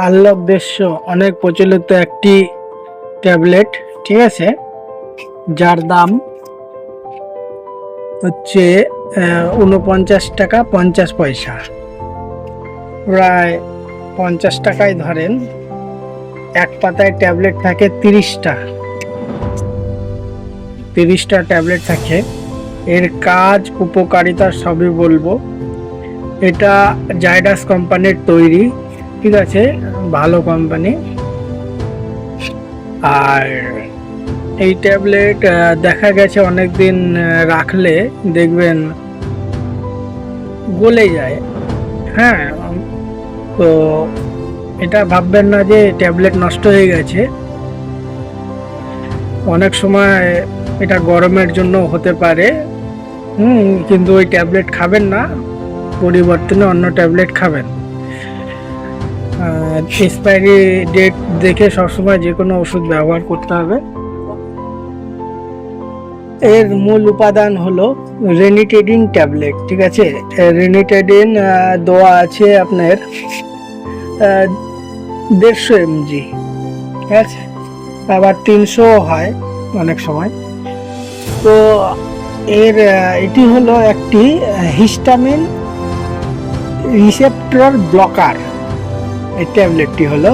আল্লক দেশ্য অনেক প্রচলিত একটি ট্যাবলেট, ঠিক আছে, যার দাম হচ্ছে 49 টাকা 50 পয়সা, প্রায় 50 টাকায় ধরেন। এক পাতায় ট্যাবলেট থাকে 30টা ট্যাবলেট থাকে। এর কাজ উপকারিতা সবই বলবো। এটা জাইডাস কোম্পানির তৈরি, ঠিক আছে, ভালো কোম্পানি। আর এই ট্যাবলেট দেখা গেছে অনেক দিন রাখলে দেখবেন গলে যায়। হ্যাঁ, তো এটা ভাববেন না যে ট্যাবলেট নষ্ট হয়ে গেছে। অনেক সময় এটা গরমের জন্য হতে পারে, কিন্তু ওই ট্যাবলেট খাবেন না, পরিবর্তনে অন্য ট্যাবলেট খাবেন। এক্সপায়ারি ডেট দেখে সবসময় যে কোনো ওষুধ ব্যবহার করতে হবে। এর মূল উপাদান হলো রেনিটেডিন ট্যাবলেট, ঠিক আছে। রেনিটেডিন দেওয়া আছে আপনার 150 mg, ঠিক আছে, আবার 300 হয় অনেক সময়। তো এটি হলো একটি হিস্টামিন রিসেপ্টর ব্লকার। এই ট্যাবলেটটি হলো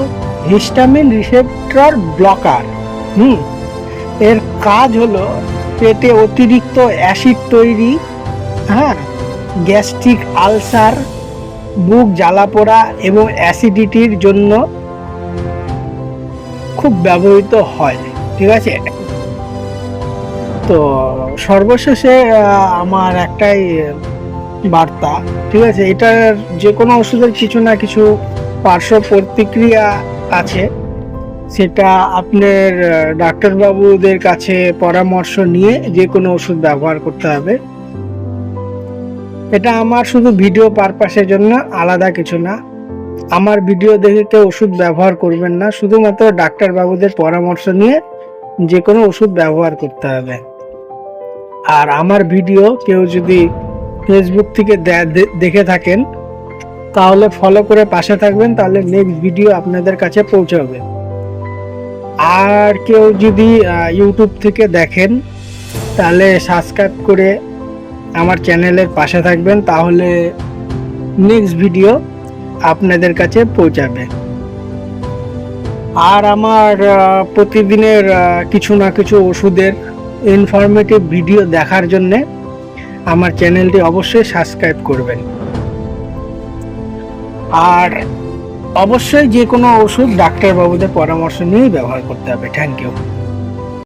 হিস্টামিন রিসেপ্টর ব্লকার। এর কাজ হলো পেটে অতিরিক্ত অ্যাসিড তৈরি, গ্যাস্ট্রিক আলসার, বুক জ্বালাপোড়া এবং অ্যাসিডিটির জন্য খুব ব্যবহৃত হয়, ঠিক আছে। তো সর্বশেষে আমার একটাই বার্তা, ঠিক আছে, এটার যে কোনো ওষুধের কিছু না কিছু পার্শ্ব প্রতিক্রিয়া আছে, সেটা আপনার ডাক্তারবাবুদের কাছে পরামর্শ নিয়ে যে কোনো ওষুধ ব্যবহার করতে হবে। এটা আমার শুধু ভিডিও পারপাসের জন্য, আলাদা কিছু না। আমার ভিডিও দেখে কেউ ওষুধ ব্যবহার করবেন না, শুধুমাত্র ডাক্তারবাবুদের পরামর্শ নিয়ে যে কোনো ওষুধ ব্যবহার করতে হবে। আর আমার ভিডিও কেউ যদি ফেসবুক থেকে দেখে থাকেন তাহলে ফলো করে পাশে থাকবেন, তাহলে নেক্সট ভিডিও আপনাদের কাছে পৌঁছাবে। আর কেউ যদি ইউটিউব থেকে দেখেন তাহলে সাবস্ক্রাইব করে আমার চ্যানেলের পাশে থাকবেন, তাহলে নেক্সট ভিডিও আপনাদের কাছে পৌঁছাবে। আর আমার প্রতিদিনের কিছু না কিছু ওষুধের ইনফরমেটিভ ভিডিও দেখার জন্যে আমার চ্যানেলটি অবশ্যই সাবস্ক্রাইব করবেন। আর অবশ্যই যে কোনো ওষুধ ডাক্তারবাবুদের পরামর্শ নিয়েই ব্যবহার করতে হবে। Thank you.